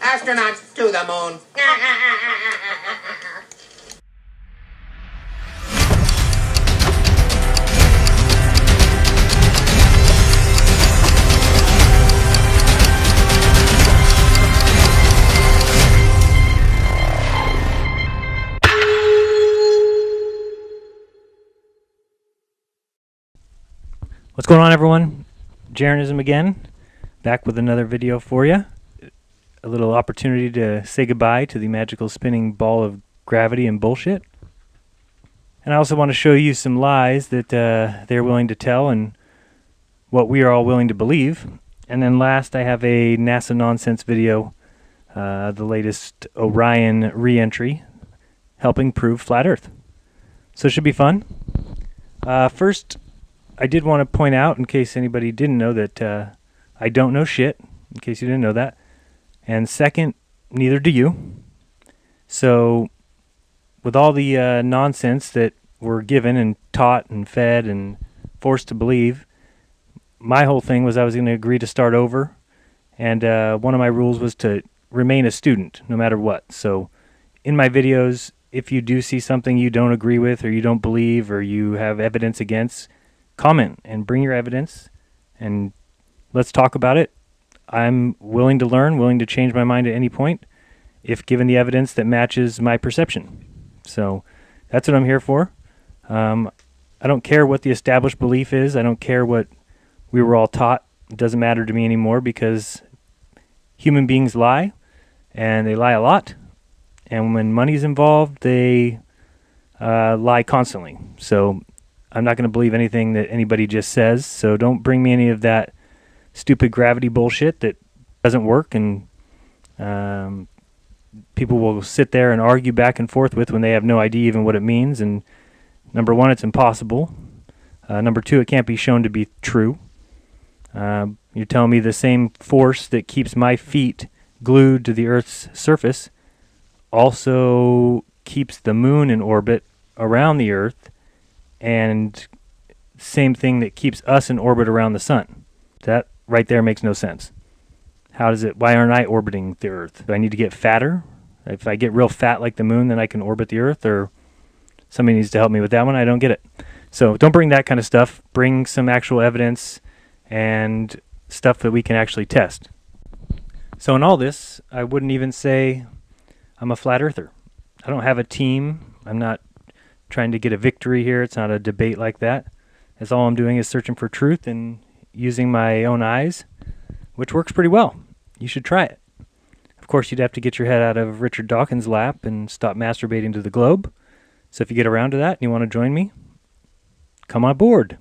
Astronauts to the moon. What's going on, everyone? Jaronism again, back with another video for you. A little opportunity to say goodbye to the magical spinning ball of gravity and bullshit. And I also want to show you some lies that they're willing to tell and what we are all willing to believe. And then last, I have a NASA nonsense video, the latest Orion re-entry, helping prove flat Earth. So it should be fun. First, I did want to point out, in case anybody didn't know, that I don't know shit, in case you didn't know that. And second, neither do you. So, with all the nonsense that we're given and taught and fed and forced to believe, my whole thing was I was going to agree to start over. And one of my rules was to remain a student, no matter what. So, in my videos, if you do see something you don't agree with or you don't believe or you have evidence against, comment and bring your evidence and let's talk about it. I'm willing to learn, willing to change my mind at any point if given the evidence that matches my perception. So that's what I'm here for. I don't care what the established belief is. I don't care what we were all taught. It doesn't matter to me anymore because human beings lie, and they lie a lot. And when money's involved, they lie constantly. So I'm not going to believe anything that anybody just says, so don't bring me any of that stupid gravity bullshit that doesn't work and people will sit there and argue back and forth with when they have no idea even what it means. And number one, it's impossible. Number two, it can't be shown to be true. You're telling me the same force that keeps my feet glued to the Earth's surface also keeps the moon in orbit around the Earth, and same thing that keeps us in orbit around the sun. That right there makes no sense. Why aren't I orbiting the Earth? Do I need to get fatter? If I get real fat like the moon, then I can orbit the Earth, or somebody needs to help me with that one. I don't get it. So don't bring that kind of stuff. Bring some actual evidence and stuff that we can actually test. So in all this, I wouldn't even say I'm a flat earther. I don't have a team. I'm not trying to get a victory here. It's not a debate like that. As all I'm doing is searching for truth and using my own eyes, which works pretty well. You should try it. Of course, you'd have to get your head out of Richard Dawkins' lap and stop masturbating to the globe. So if you get around to that and you want to join me, come on board.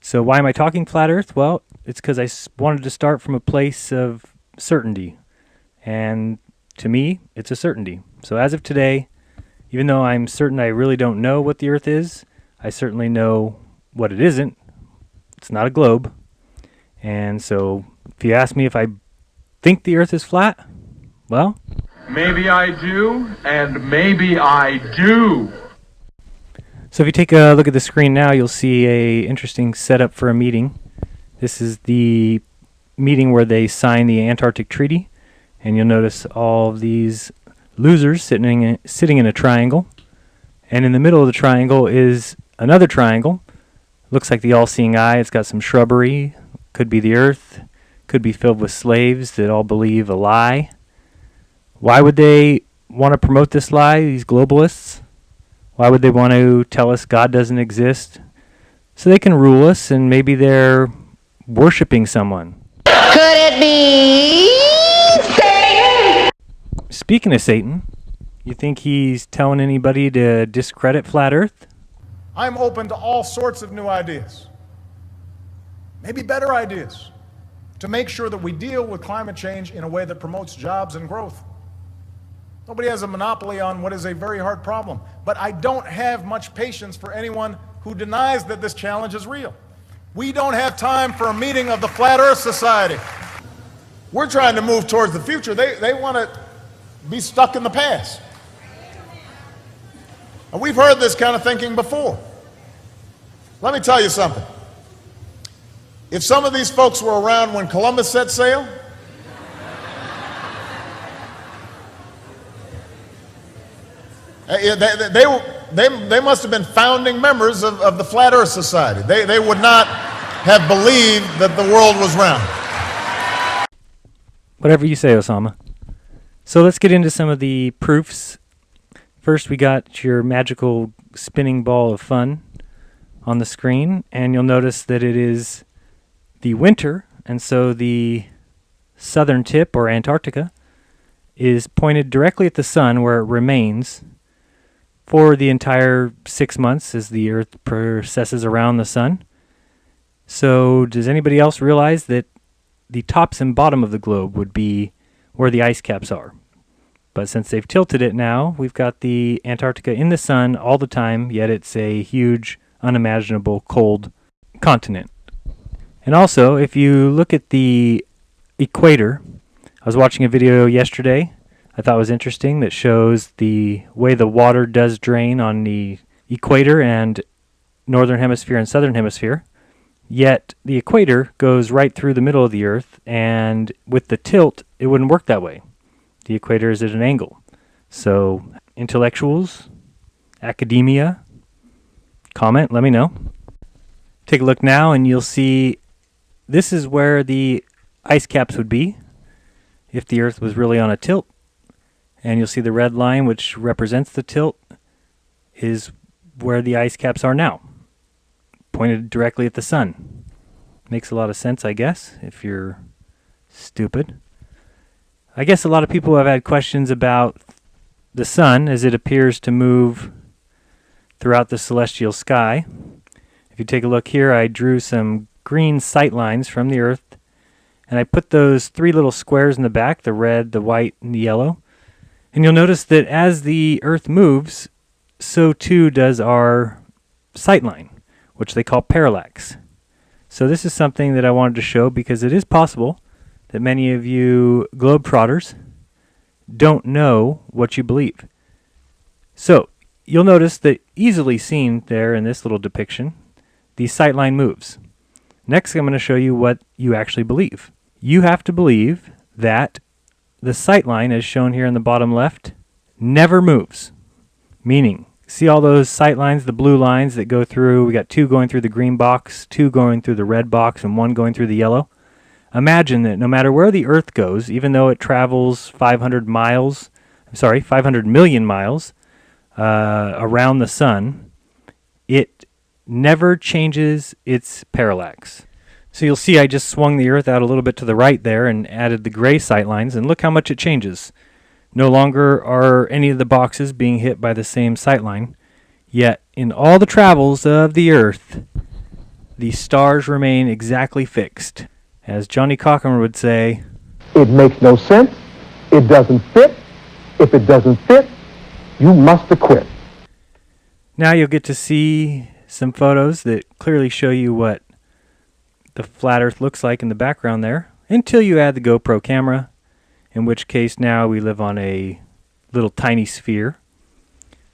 So why am I talking flat Earth? Well, it's because I wanted to start from a place of certainty. And to me, it's a certainty. So as of today, even though I'm certain I really don't know what the Earth is, I certainly know what it isn't. It's not a globe. And so if you ask me if I think the Earth is flat, well, maybe I do, and maybe I do. So if you take a look at the screen now, you'll see a interesting setup for a meeting. This is the meeting where they sign the Antarctic Treaty, and you'll notice all of these losers sitting in a triangle, and in the middle of the triangle is another triangle. Looks like the all-seeing eye. It's got some shrubbery. Could be the Earth. Could be filled with slaves that all believe a lie. Why would they want to promote this lie, these globalists? Why would they want to tell us God doesn't exist? So they can rule us, and maybe they're worshiping someone. Could it be Satan? Speaking of Satan, you think he's telling anybody to discredit flat Earth? I'm open to all sorts of new ideas, maybe better ideas, to make sure that we deal with climate change in a way that promotes jobs and growth. Nobody has a monopoly on what is a very hard problem, but I don't have much patience for anyone who denies that this challenge is real. We don't have time for a meeting of the Flat Earth Society. We're trying to move towards the future. They want to be stuck in the past. And we've heard this kind of thinking before. Let me tell you something. If some of these folks were around when Columbus set sail, They must have been founding members of the Flat Earth Society. They would not have believed that the world was round. Whatever you say, Osama. So let's get into some of the proofs. First, we got your magical spinning ball of fun on the screen, and you'll notice that it is the winter, and so the southern tip, or Antarctica, is pointed directly at the sun, where it remains for the entire 6 months as the Earth processes around the sun. So does anybody else realize that the tops and bottom of the globe would be where the ice caps are? But since they've tilted it now, we've got the Antarctica in the sun all the time, yet it's a huge, unimaginable, cold continent. And also, if you look at the equator, I was watching a video yesterday I thought was interesting that shows the way the water does drain on the equator and northern hemisphere and southern hemisphere. Yet the equator goes right through the middle of the Earth, and with the tilt, it wouldn't work that way. The equator is at an angle. So intellectuals, academia, comment, let me know. Take a look now and you'll see this is where the ice caps would be if the Earth was really on a tilt. And you'll see the red line, which represents the tilt, is where the ice caps are now, pointed directly at the sun. Makes a lot of sense, I guess, if you're stupid. I guess a lot of people have had questions about the sun as it appears to move throughout the celestial sky. If you take a look here, I drew some green sight lines from the Earth, and I put those three little squares in the back, the red, the white, and the yellow. And you'll notice that as the Earth moves, so too does our sight line, which they call parallax. So this is something that I wanted to show because it is possible that many of you globetrotters don't know what you believe. So you'll notice that easily seen there in this little depiction, the sight line moves. Next, I'm going to show you what you actually believe. You have to believe that the sight line, as shown here in the bottom left, never moves. Meaning, see all those sight lines, the blue lines that go through, we got two going through the green box, two going through the red box, and one going through the yellow. Imagine that no matter where the Earth goes, even though it travels 500 million miles around the sun, it never changes its parallax. So you'll see I just swung the Earth out a little bit to the right there and added the gray sight lines, and look how much it changes. No longer are any of the boxes being hit by the same sight line, yet in all the travels of the Earth, the stars remain exactly fixed. As Johnny Cochran would say, it makes no sense, it doesn't fit, if it doesn't fit, you must acquit. Now you'll get to see some photos that clearly show you what the flat Earth looks like in the background there, until you add the GoPro camera, in which case now we live on a little tiny sphere.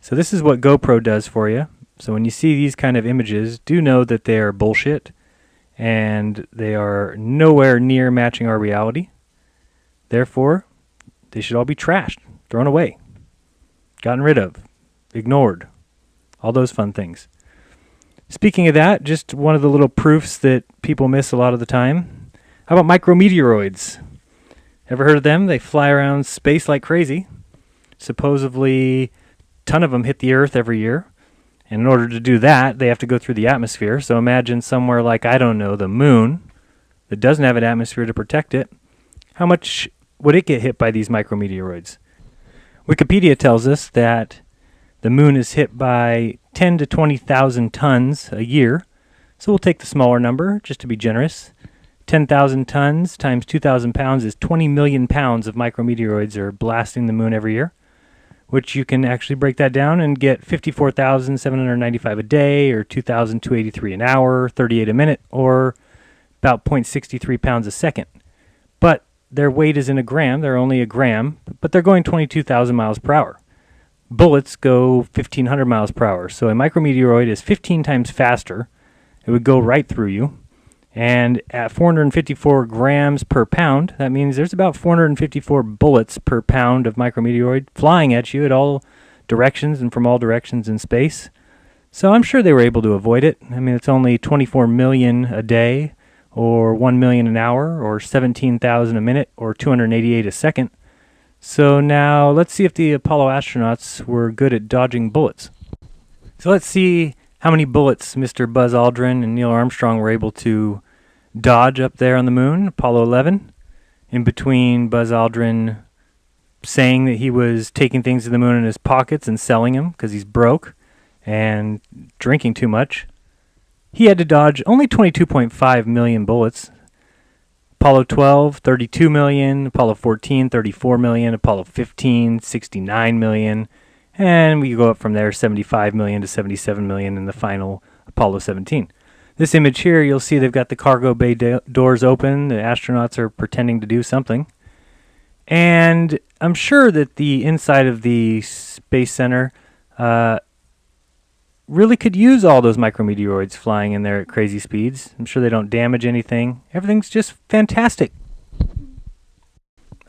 So this is what GoPro does for you. So when you see these kind of images, do know that they are bullshit, and they are nowhere near matching our reality. Therefore, they should all be trashed, thrown away, gotten rid of, ignored, all those fun things. Speaking of that, just one of the little proofs that people miss a lot of the time. How about micrometeoroids? Ever heard of them? They fly around space like crazy. Supposedly, a ton of them hit the Earth every year. And in order to do that, they have to go through the atmosphere. So imagine somewhere like, I don't know, the moon, that doesn't have an atmosphere to protect it. How much would it get hit by these micrometeoroids? Wikipedia tells us that the moon is hit by 10 to 20,000 tons a year. So we'll take the smaller number, just to be generous. 10,000 tons times 2,000 pounds is 20 million pounds of micrometeoroids are blasting the moon every year, which you can actually break that down and get 54,795 a day, or 2,283 an hour, 38 a minute, or about 0.63 pounds a second. But their weight is in a gram. They're only a gram, but they're going 22,000 miles per hour. Bullets go 1,500 miles per hour. So a micrometeoroid is 15 times faster. It would go right through you. And at 454 grams per pound, that means there's about 454 bullets per pound of micrometeoroid flying at you at all directions and from all directions in space. So I'm sure they were able to avoid it. I mean, it's only 24 million a day, or 1 million an hour, or 17,000 a minute, or 288 a second. So now let's see if the Apollo astronauts were good at dodging bullets. So let's see how many bullets Mr. Buzz Aldrin and Neil Armstrong were able to dodge up there on the moon, Apollo 11, in between Buzz Aldrin saying that he was taking things to the moon in his pockets and selling them because he's broke and drinking too much. He had to dodge only 22.5 million bullets. Apollo 12, 32 million. Apollo 14, 34 million. Apollo 15, 69 million. And we go up from there, 75 million to 77 million in the final Apollo 17. This image here, you'll see they've got the cargo bay doors open. The astronauts are pretending to do something. And I'm sure that the inside of the Space Center really could use all those micrometeoroids flying in there at crazy speeds. I'm sure they don't damage anything. Everything's just fantastic.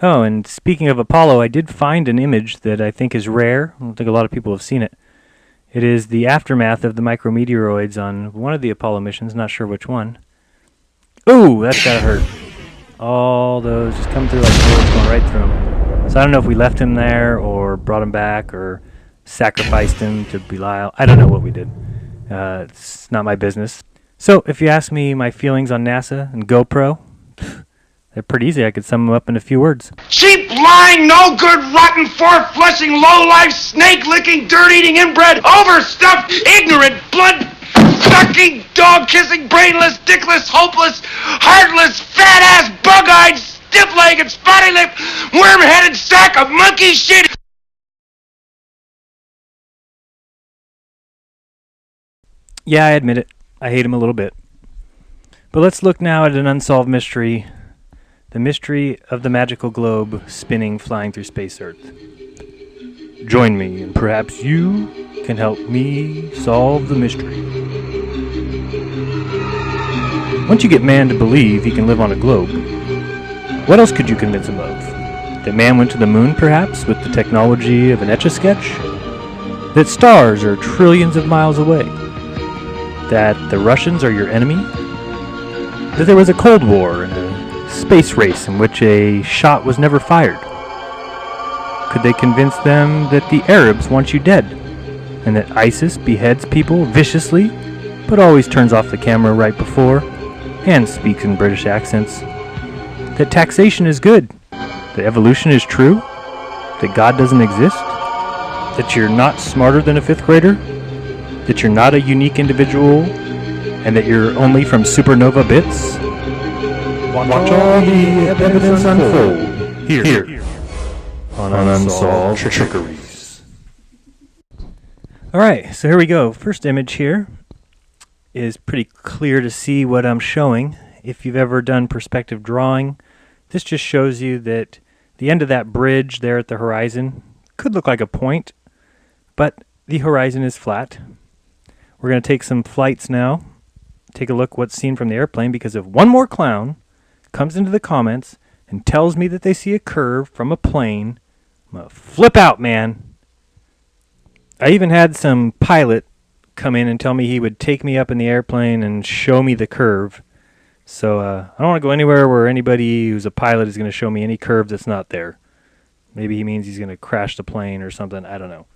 Oh, and speaking of Apollo, I did find an image that I think is rare. I don't think a lot of people have seen it. It is the aftermath of the micrometeoroids on one of the Apollo missions, not sure which one. Ooh, that's gotta hurt. All those just come through like bullets going right through him. So I don't know if we left him there or brought him back or sacrificed him to Belial. I don't know what we did. It's not my business. So if you ask me my feelings on NASA and GoPro, they're pretty easy. I could sum them up in a few words. Cheap, lying, no good, rotten, four-flushing, low-life, snake-licking, dirt-eating, inbred, overstuffed, ignorant, blood-sucking, dog-kissing, brainless, dickless, hopeless, heartless, fat-ass, bug-eyed, stiff-legged, spotty-lipped, worm-headed sack of monkey shit. Yeah, I admit it. I hate him a little bit. But let's look now at an unsolved mystery. The mystery of the magical globe spinning, flying through space Earth. Join me, and perhaps you can help me solve the mystery. Once you get man to believe he can live on a globe, what else could you convince him of? That man went to the moon, perhaps, with the technology of an Etch-a-Sketch? That stars are trillions of miles away? That the Russians are your enemy? That there was a Cold War and a space race in which a shot was never fired? Could they convince them that the Arabs want you dead, and that ISIS beheads people viciously, but always turns off the camera right before, and speaks in British accents? That taxation is good, that evolution is true, that God doesn't exist, that you're not smarter than a 5th grader, that you're not a unique individual, and that you're only from supernova bits? Watch all the evidence unfold here on Unsolved Trickeries. Alright, so here we go. First image here is pretty clear to see what I'm showing. If you've ever done perspective drawing, this just shows you that the end of that bridge there at the horizon could look like a point, but the horizon is flat. We're going to take some flights now, take a look what's seen from the airplane, because if one more clown comes into the comments and tells me that they see a curve from a plane, I'm going to flip out, man. I even had some pilot come in and tell me he would take me up in the airplane and show me the curve. So I don't want to go anywhere where anybody who's a pilot is going to show me any curve that's not there. Maybe he means he's going to crash the plane or something. I don't know.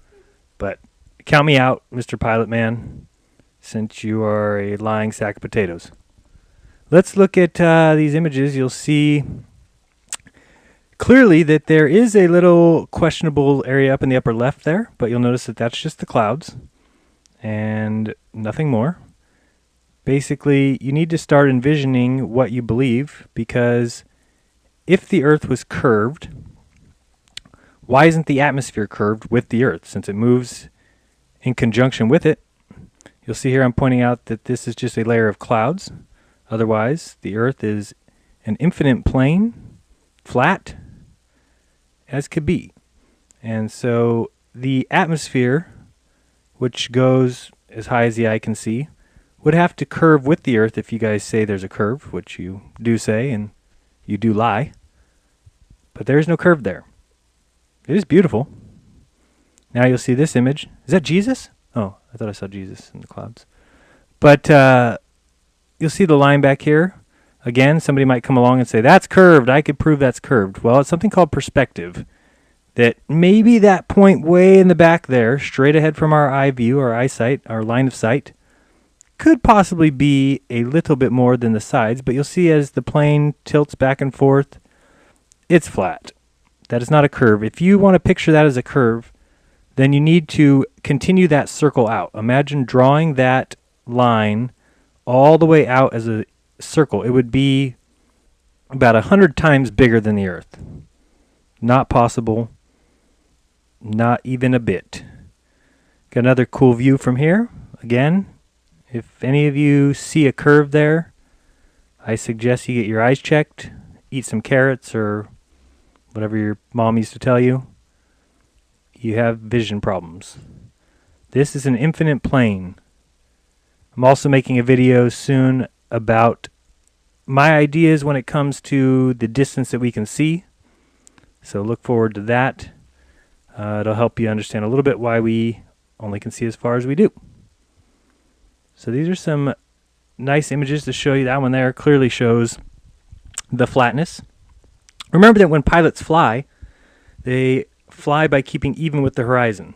But count me out, Mr. Pilot Man, since you are a lying sack of potatoes. Let's look at these images. You'll see clearly that there is a little questionable area up in the upper left there, but you'll notice that that's just the clouds and nothing more. Basically, you need to start envisioning what you believe, because if the Earth was curved, why isn't the atmosphere curved with the Earth, since it moves in conjunction with it? You'll see here I'm pointing out that this is just a layer of clouds. Otherwise, the Earth is an infinite plane, flat as could be. And so the atmosphere, which goes as high as the eye can see, would have to curve with the Earth if you guys say there's a curve, which you do say, and you do lie. But there is no curve there. It is beautiful. Now you'll see this image. Is that Jesus? Oh, I thought I saw Jesus in the clouds. But you'll see the line back here. Again, somebody might come along and say, that's curved. I could prove that's curved. Well, it's something called perspective. That maybe that point way in the back there, straight ahead from our eye view, our eyesight, our line of sight, could possibly be a little bit more than the sides. But you'll see as the plane tilts back and forth, it's flat. That is not a curve. If you want to picture that as a curve, then you need to continue that circle out. Imagine drawing that line all the way out as a circle. It would be about 100 times bigger than the Earth. Not possible. Not even a bit. Got another cool view from here. Again, if any of you see a curve there, I suggest you get your eyes checked, eat some carrots or whatever your mom used to tell you. You have vision problems. This is an infinite plane. I'm also making a video soon about my ideas when it comes to the distance that we can see. So look forward to that. It'll help you understand a little bit why we only can see as far as we do. So these are some nice images to show you. That one there clearly shows the flatness. Remember that when pilots fly, they fly by keeping even with the horizon.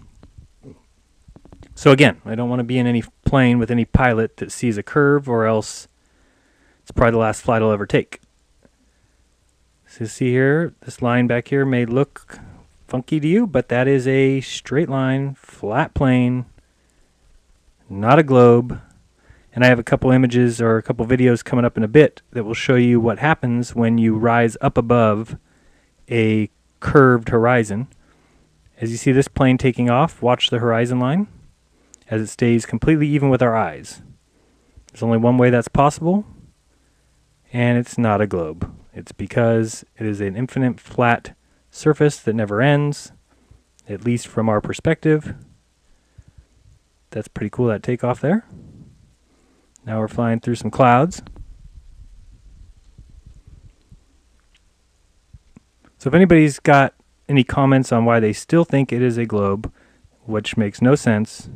So again, I don't want to be in any plane with any pilot that sees a curve, or else it's probably the last flight I'll ever take. So see here, this line back here may look funky to you, but that is a straight line, flat plane, not a globe. And I have a couple images or a couple videos coming up in a bit that will show you what happens when you rise up above a curved horizon. As you see this plane taking off, watch the horizon line as it stays completely even with our eyes. There's only one way that's possible, and it's not a globe. It's because it is an infinite flat surface that never ends, at least from our perspective. That's pretty cool, that takeoff there. Now we're flying through some clouds. So if anybody's got any comments on why they still think it is a globe, which makes no sense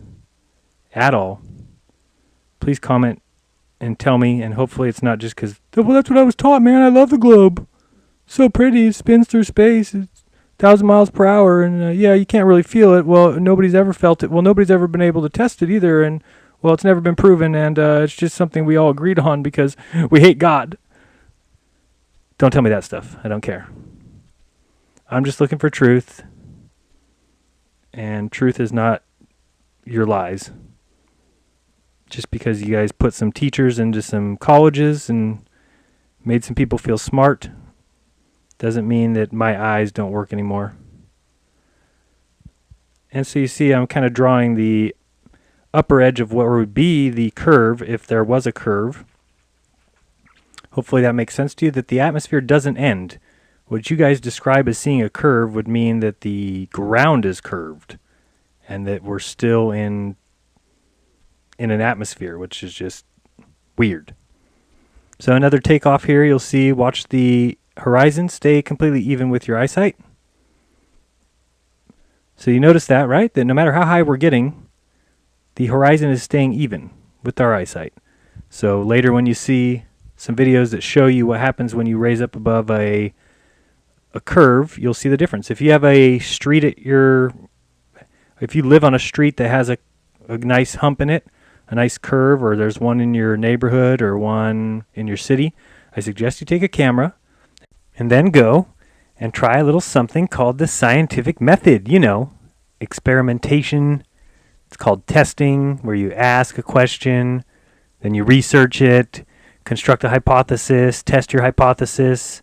at all, please comment and tell me, and hopefully it's not just because, well, that's what I was taught, man. I love the globe. So pretty. It spins through space. It's 1,000 miles per hour, and yeah, you can't really feel it. Well, nobody's ever felt it. Well, nobody's ever been able to test it either, and well, it's never been proven, and it's just something we all agreed on because we hate God. Don't tell me that stuff. I don't care. I'm just looking for truth, and truth is not your lies. Just because you guys put some teachers into some colleges and made some people feel smart doesn't mean that my eyes don't work anymore. And so you see I'm kind of drawing the upper edge of what would be the curve if there was a curve. Hopefully that makes sense to you, that the atmosphere doesn't end. What you guys describe as seeing a curve would mean that the ground is curved and that we're still in an atmosphere, which is just weird. So another takeoff here, you'll see, watch the horizon stay completely even with your eyesight. So you notice that, right? That no matter how high we're getting, the horizon is staying even with our eyesight. So later when you see some videos that show you what happens when you raise up above a curve, you'll see the difference. If you have a street if you live on a street that has a nice hump in it, a nice curve, or there's one in your neighborhood or one in your city, I suggest you take a camera and then go and try a little something called the scientific method. You know, experimentation. It's called testing, where you ask a question, then you research it, construct a hypothesis, test your hypothesis.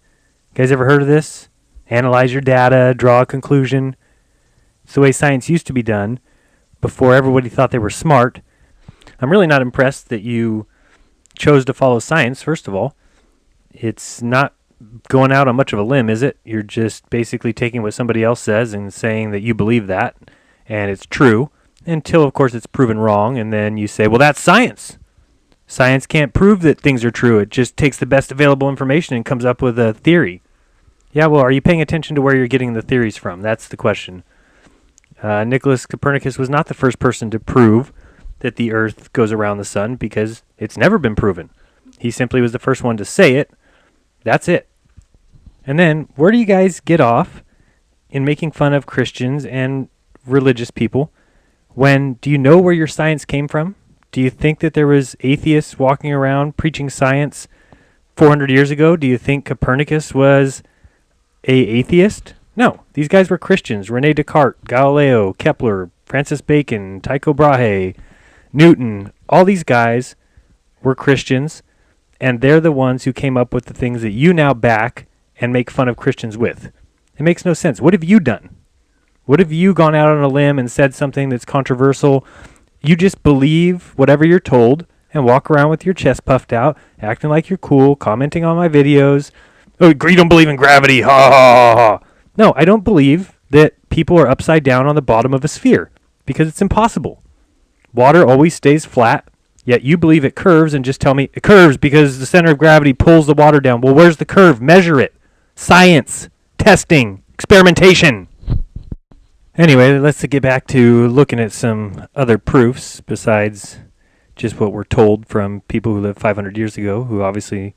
You guys ever heard of this? Analyze your data, draw a conclusion. It's the way science used to be done before everybody thought they were smart. I'm really not impressed that you chose to follow science, first of all. It's not going out on much of a limb, is it? You're just basically taking what somebody else says and saying that you believe that, and it's true, until, of course, it's proven wrong, and then you say, well, that's science. Science can't prove that things are true. It just takes the best available information and comes up with a theory. Yeah, well, are you paying attention to where you're getting the theories from? That's the question. Nicholas Copernicus was not the first person to prove that the Earth goes around the sun, because it's never been proven. He simply was the first one to say it. That's it. And then, where do you guys get off in making fun of Christians and religious people when, do you know where your science came from? Do you think that there was atheists walking around preaching science 400 years ago? Do you think Copernicus was a atheist? No, these guys were Christians. Rene Descartes, Galileo, Kepler, Francis Bacon, Tycho Brahe, Newton, all these guys were Christians, and they're the ones who came up with the things that you now back and make fun of Christians with. It makes no sense. What have you done? What have you gone out on a limb and said something that's controversial? You just believe whatever you're told and walk around with your chest puffed out, acting like you're cool, commenting on my videos. Oh, you don't believe in gravity. Ha ha ha ha. No, I don't believe that people are upside down on the bottom of a sphere, because it's impossible. Water always stays flat, yet you believe it curves and just tell me it curves because the center of gravity pulls the water down. Well, where's the curve? Measure it. Science, testing, experimentation. Anyway, let's get back to looking at some other proofs besides just what we're told from people who lived 500 years ago, who obviously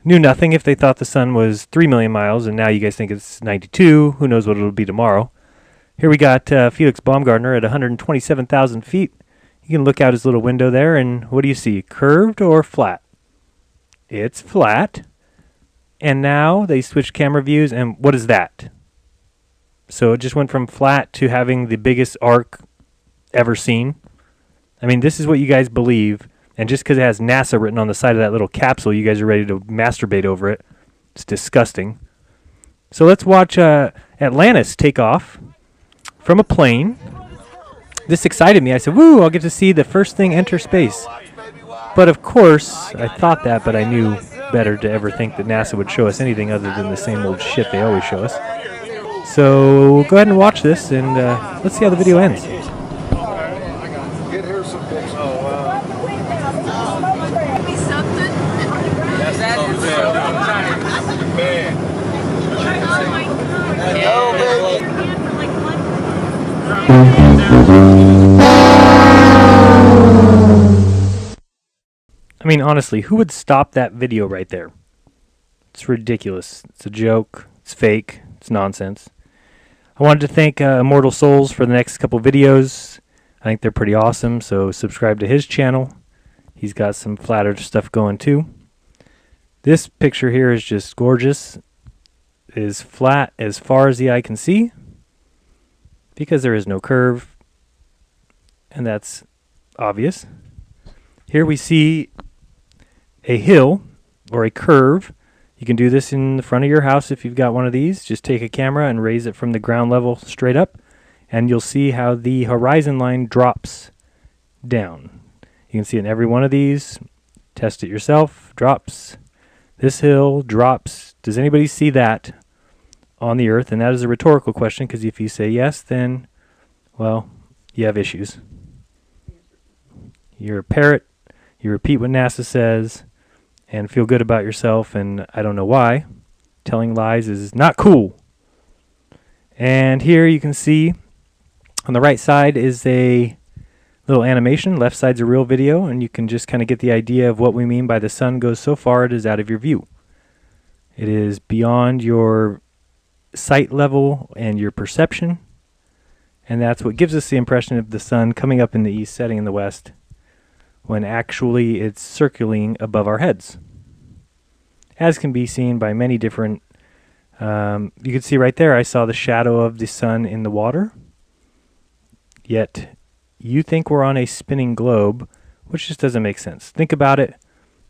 knew nothing if they thought the sun was 3 million miles, and now you guys think it's 92. Who knows what it'll be tomorrow. Here we got Felix Baumgartner at 127,000 feet. You can look out his little window there, and what do you see? Curved or flat? It's flat. And now they switched camera views, and what is that? So it just went from flat to having the biggest arc ever seen. I mean, this is what you guys believe, and just because it has NASA written on the side of that little capsule, you guys are ready to masturbate over it. It's disgusting. So let's watch Atlantis take off from a plane. This excited me. I said, woo, I'll get to see the first thing enter space. But of course, I thought that, but I knew better to ever think that NASA would show us anything other than the same old shit they always show us. So go ahead and watch this, and let's see how the video ends. I mean, honestly, who would stop that video right there? It's ridiculous. It's a joke. It's fake. It's nonsense. I wanted to thank Immortal Souls for the next couple videos. I think they're pretty awesome, so subscribe to his channel. He's got some flat earth stuff going too. This picture here is just gorgeous. It is flat as far as the eye can see, because there is no curve, and that's obvious. Here we see a hill or a curve. You can do this in the front of your house if you've got one of these. Just take a camera and raise it from the ground level straight up, and you'll see how the horizon line drops down. You can see in every one of these. Test it yourself. Drops. This hill drops. Does anybody see that on the Earth? And that is a rhetorical question, because if you say yes, then, well, you have issues. You're a parrot. You repeat what NASA says and feel good about yourself, and I don't know why. Telling lies is not cool. And here you can see on the right side is a little animation. Left side's a real video, and you can just kind of get the idea of what we mean by the sun goes so far it is out of your view. It is beyond your sight level and your perception, and that's what gives us the impression of the sun coming up in the east, setting in the west, when actually it's circling above our heads, as can be seen by many different, you can see right there, I saw the shadow of the sun in the water, yet you think we're on a spinning globe, which just doesn't make sense. Think about it.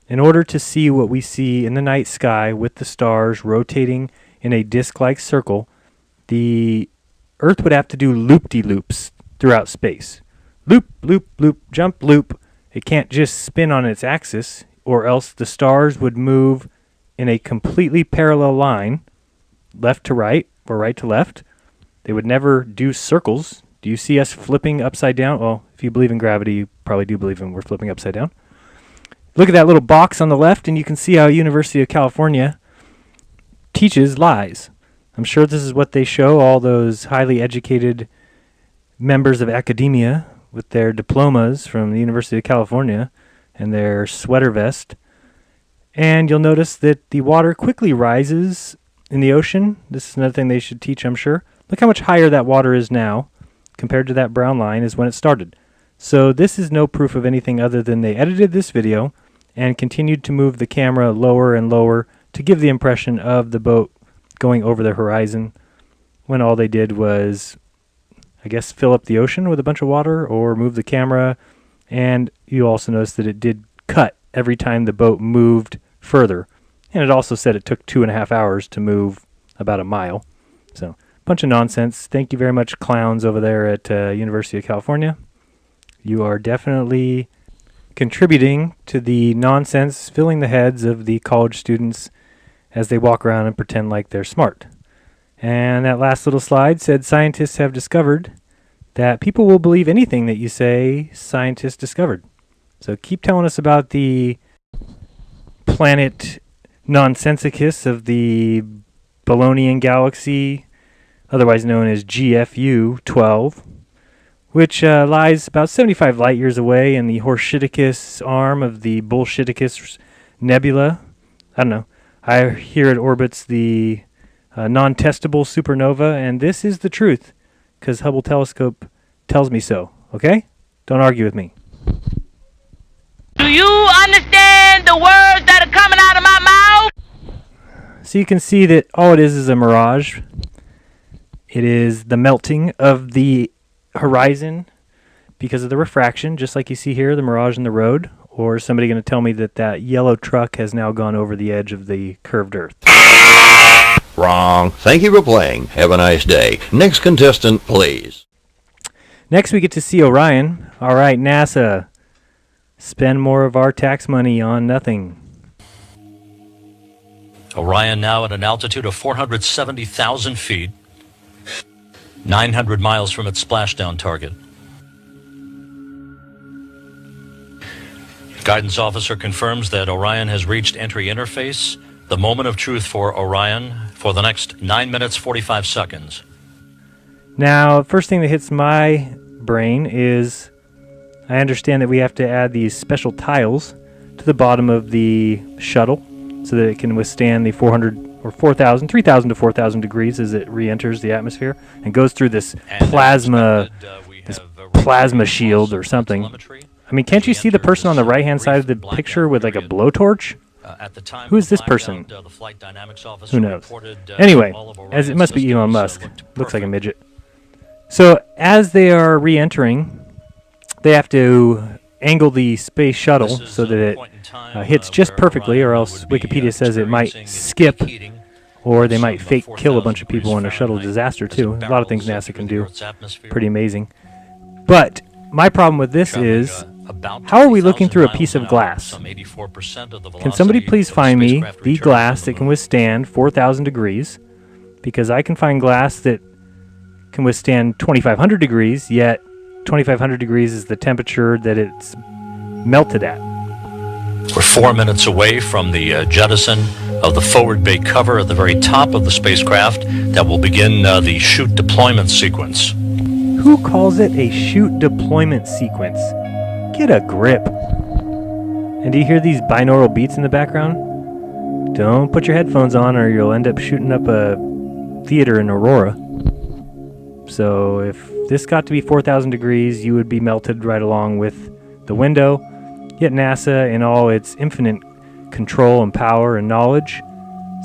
In order to see what we see in the night sky with the stars rotating in a disc-like circle, the Earth would have to do loop-de-loops throughout space. Loop, loop, loop, jump, loop. It can't just spin on its axis, or else the stars would move in a completely parallel line, left to right or right to left. They would never do circles. Do you see us flipping upside down? Well, if you believe in gravity, you probably do believe we're flipping upside down. Look at that little box on the left, and you can see how University of California teaches lies. I'm sure this is what they show all those highly educated members of academia with their diplomas from the University of California and their sweater vest. And you'll notice that the water quickly rises in the ocean. This is another thing they should teach, I'm sure. Look how much higher that water is now compared to that brown line is when it started. So this is no proof of anything other than they edited this video and continued to move the camera lower and lower to give the impression of the boat going over the horizon, when all they did was, I guess, fill up the ocean with a bunch of water or move the camera. And you also notice that it did cut every time the boat moved further. And it also said it took 2.5 hours to move about a mile. So, bunch of nonsense. Thank you very much, clowns over there at University of California. You are definitely contributing to the nonsense filling the heads of the college students as they walk around and pretend like they're smart. And that last little slide said scientists have discovered that people will believe anything that you say scientists discovered. So keep telling us about the planet nonsensicus of the Ballonian galaxy, otherwise known as GFU 12, which lies about 75 light years away in the Horseshiticus arm of the Bullshiticus nebula. I don't know. I hear it orbits the non-testable supernova, and this is the truth, because Hubble telescope tells me so, okay? Don't argue with me. Do you understand the words that are coming out of my mouth? So you can see that all it is a mirage. It is the melting of the horizon because of the refraction, just like you see here, the mirage in the road. Or is somebody going to tell me that that yellow truck has now gone over the edge of the curved Earth? Wrong. Thank you for playing. Have a nice day. Next contestant, please. Next we get to see Orion. All right, NASA. Spend more of our tax money on nothing. Orion now at an altitude of 470,000 feet, 900 miles from its splashdown target. Guidance officer confirms that Orion has reached entry interface. The moment of truth for Orion for the next 9 minutes, 45 seconds. Now, first thing that hits my brain is I understand that we have to add these special tiles to the bottom of the shuttle so that it can withstand the 400 or 4,000, 3,000 to 4,000 degrees as it re-enters the atmosphere and goes through this plasma shield or something. I mean, can't you see the person on the right-hand side of the picture with like a blowtorch? Who is this person? Who knows? Anyway, as it must be Elon Musk. Looks like a midget. So as they are re-entering, they have to angle the space shuttle so that it hits just perfectly, or else Wikipedia says it might skip, or they might fake kill a bunch of people in a shuttle disaster too. A lot of things NASA can do. Pretty amazing. But my problem with this is, how are we looking through a piece of glass? Can somebody please find me the glass that can withstand 4,000 degrees? Because I can find glass that can withstand 2,500 degrees, yet 2,500 degrees is the temperature that it's melted at. We're 4 minutes away from the jettison of the forward bay cover at the very top of the spacecraft that will begin the chute deployment sequence. Who calls it a chute deployment sequence? Get a grip. And do you hear these binaural beats in the background? Don't put your headphones on or you'll end up shooting up a theater in Aurora. So if this got to be 4,000 degrees, you would be melted right along with the window. Yet NASA, in all its infinite control and power and knowledge,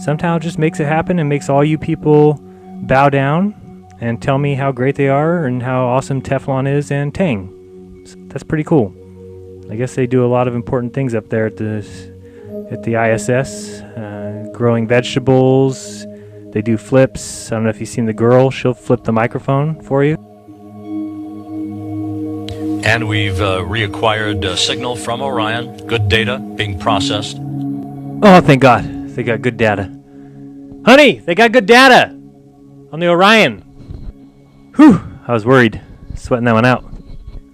somehow just makes it happen and makes all you people bow down and tell me how great they are and how awesome Teflon is and Tang. That's pretty cool. I guess they do a lot of important things up there at the ISS, growing vegetables. They do flips. I don't know if you've seen the girl. She'll flip the microphone for you. And we've reacquired signal from Orion. Good data being processed. Oh, thank God. They got good data. Honey, they got good data on the Orion. Whew, I was worried. Sweating that one out.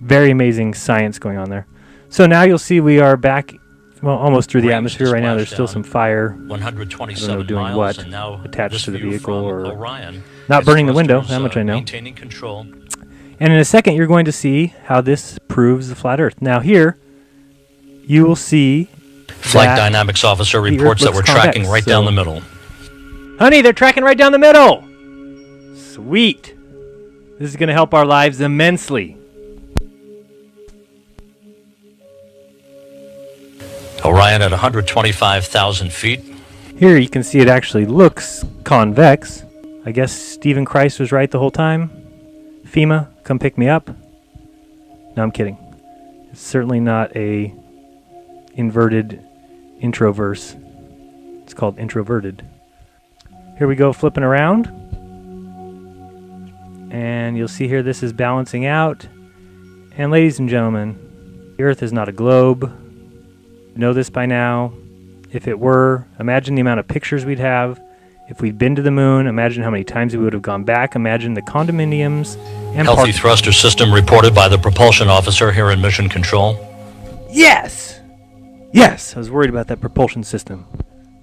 Very amazing science going on there. So now you'll see we are back, well, almost through the atmosphere. Right now there's still some fire, 127 I don't know doing miles, what, and now attached to the this view vehicle from or Orion not burning the window, thrusters, that much I know. Maintaining control. And in a second, you're going to see how this proves the flat Earth. Now here, you will see Flight Dynamics Officer reports that we're tracking right down the middle. Honey, they're tracking right down the middle! Sweet! This is going to help our lives immensely. Orion at 125,000 feet. Here you can see it actually looks convex. I guess Stephen Christ was right the whole time. FEMA, come pick me up. No, I'm kidding. It's certainly not a inverted introverse. It's called introverted. Here we go, flipping around. And you'll see here this is balancing out. And ladies and gentlemen, the Earth is not a globe. You know this by now. If it were, imagine the amount of pictures we'd have. If we'd been to the moon, imagine how many times we would have gone back. Imagine the condominiums and healthy thruster system reported by the propulsion officer here in Mission Control. Yes! Yes! I was worried about that propulsion system.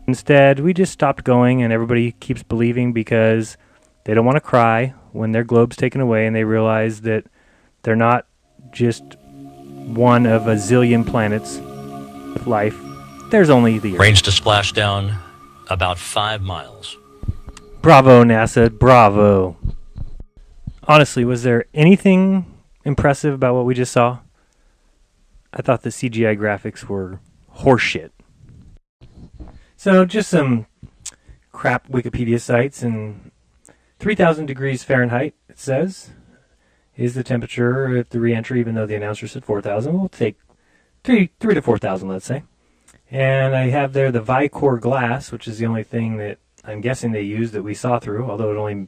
Instead, we just stopped going and everybody keeps believing because they don't want to cry when their globe's taken away and they realize that they're not just one of a zillion planets with life. There's only the Earth. Range to splashdown about 5 miles. Bravo, NASA. Bravo. Honestly, was there anything impressive about what we just saw? I thought the CGI graphics were horseshit. So, just some crap Wikipedia sites. And 3,000 degrees Fahrenheit, it says, is the temperature at the re-entry, even though the announcer said 4,000. We'll take 3 to 4,000, let's say. And I have there the Vicor glass, which is the only thing that I'm guessing they used that we saw through, although it only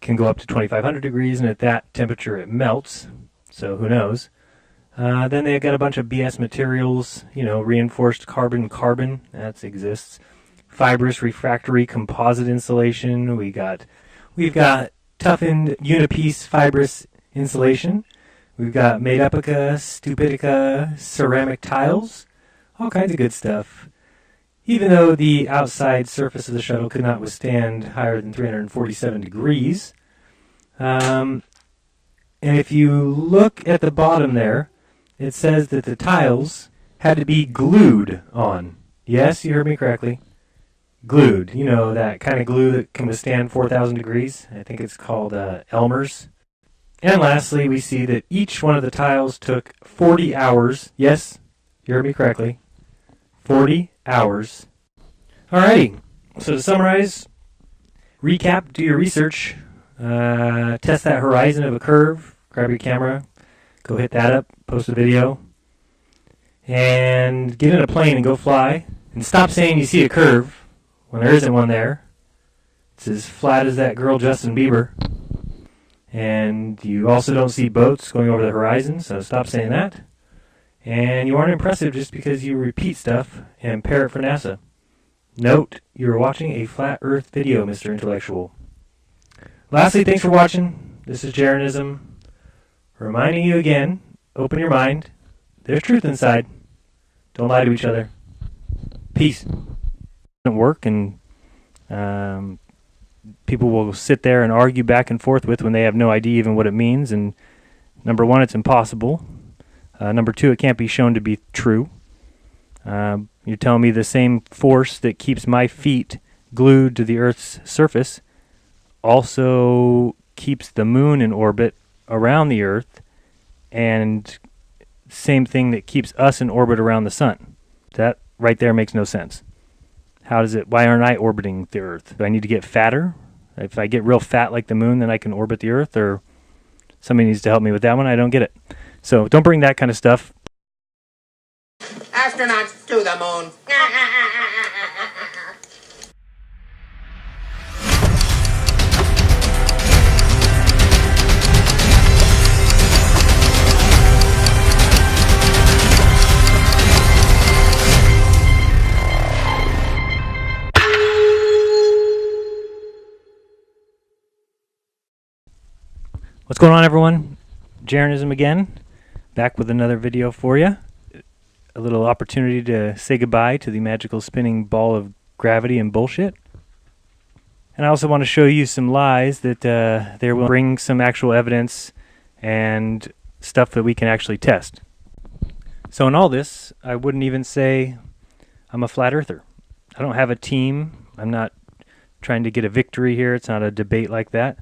can go up to 2,500 degrees, and at that temperature it melts, so who knows. Then they've got a bunch of BS materials, you know, reinforced carbon, that exists. Fibrous refractory composite insulation. We've got toughened unipiece fibrous insulation. We've got made-upica, stupidica ceramic tiles. All kinds of good stuff. Even though the outside surface of the shuttle could not withstand higher than 347 degrees. And if you look at the bottom there, it says that the tiles had to be glued on. Yes, you heard me correctly. Glued. You know, that kind of glue that can withstand 4,000 degrees. I think it's called Elmer's. And lastly, we see that each one of the tiles took 40 hours. Yes, you heard me correctly. 40 hours. Alrighty, so to summarize, recap, do your research, test that horizon of a curve, grab your camera, go hit that up, post a video, and get in a plane and go fly, and stop saying you see a curve when there isn't one there. It's as flat as that girl Justin Bieber. And you also don't see boats going over the horizon, so stop saying that. And you aren't impressive just because you repeat stuff and parrot for NASA. Note, you're watching a flat Earth video, Mr. Intellectual. Lastly, thanks for watching. This is Jaronism. Reminding you again, open your mind. There's truth inside. Don't lie to each other. Peace. It doesn't work, and people will sit there and argue back and forth with when they have no idea even what it means. And number one, it's impossible. Number two, it can't be shown to be true. You're telling me the same force that keeps my feet glued to the Earth's surface also keeps the moon in orbit around the Earth, and same thing that keeps us in orbit around the sun. That right there makes no sense. Why aren't I orbiting the Earth? Do I need to get fatter? If I get real fat like the moon, then I can orbit the Earth, or somebody needs to help me with that one. I don't get it. So don't bring that kind of stuff. Astronauts to the moon. What's going on, everyone? Jaronism again, back with another video for you. A little opportunity to say goodbye to the magical spinning ball of gravity and bullshit. And I also want to show you some lies that they will bring some actual evidence and stuff that we can actually test. So in all this, I wouldn't even say I'm a flat earther. I don't have a team. I'm not trying to get a victory here. It's not a debate like that.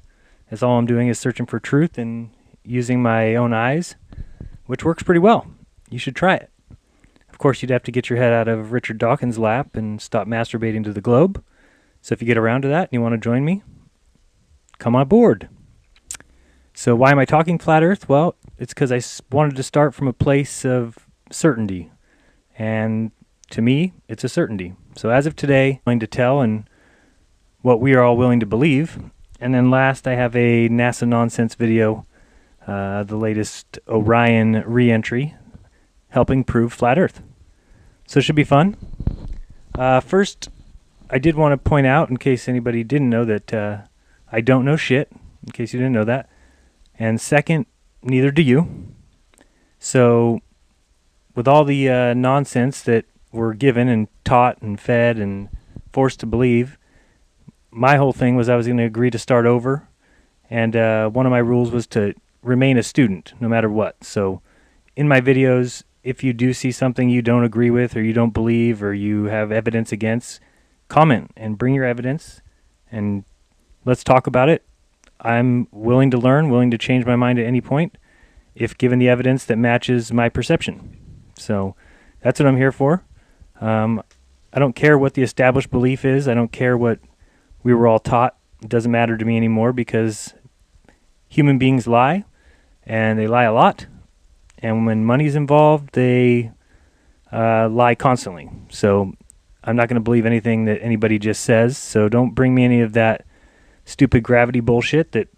It's all I'm doing is searching for truth and using my own eyes, which works pretty well. You should try it. Of course, you'd have to get your head out of Richard Dawkins' lap and stop masturbating to the globe. So if you get around to that and you want to join me, come on board. So why am I talking flat earth? Well, it's because I wanted to start from a place of certainty. And to me, it's a certainty. So as of today, I'm going to tell and what we are all willing to believe. And then last, I have a NASA nonsense video, the latest Orion re-entry, helping prove flat earth. So it should be fun. First, I did want to point out, in case anybody didn't know, that I don't know shit, in case you didn't know that. And second, neither do you. So with all the nonsense that we're given and taught and fed and forced to believe, my whole thing was I was going to agree to start over. And one of my rules was to remain a student no matter what. So in my videos, if you do see something you don't agree with or you don't believe or you have evidence against, comment and bring your evidence and let's talk about it. I'm willing to learn, willing to change my mind at any point if given the evidence that matches my perception. So that's what I'm here for. I don't care what the established belief is. I don't care what we were all taught. It doesn't matter to me anymore because human beings lie, and they lie a lot. And when money's involved, they lie constantly. So I'm not going to believe anything that anybody just says. So don't bring me any of that stupid gravity bullshit that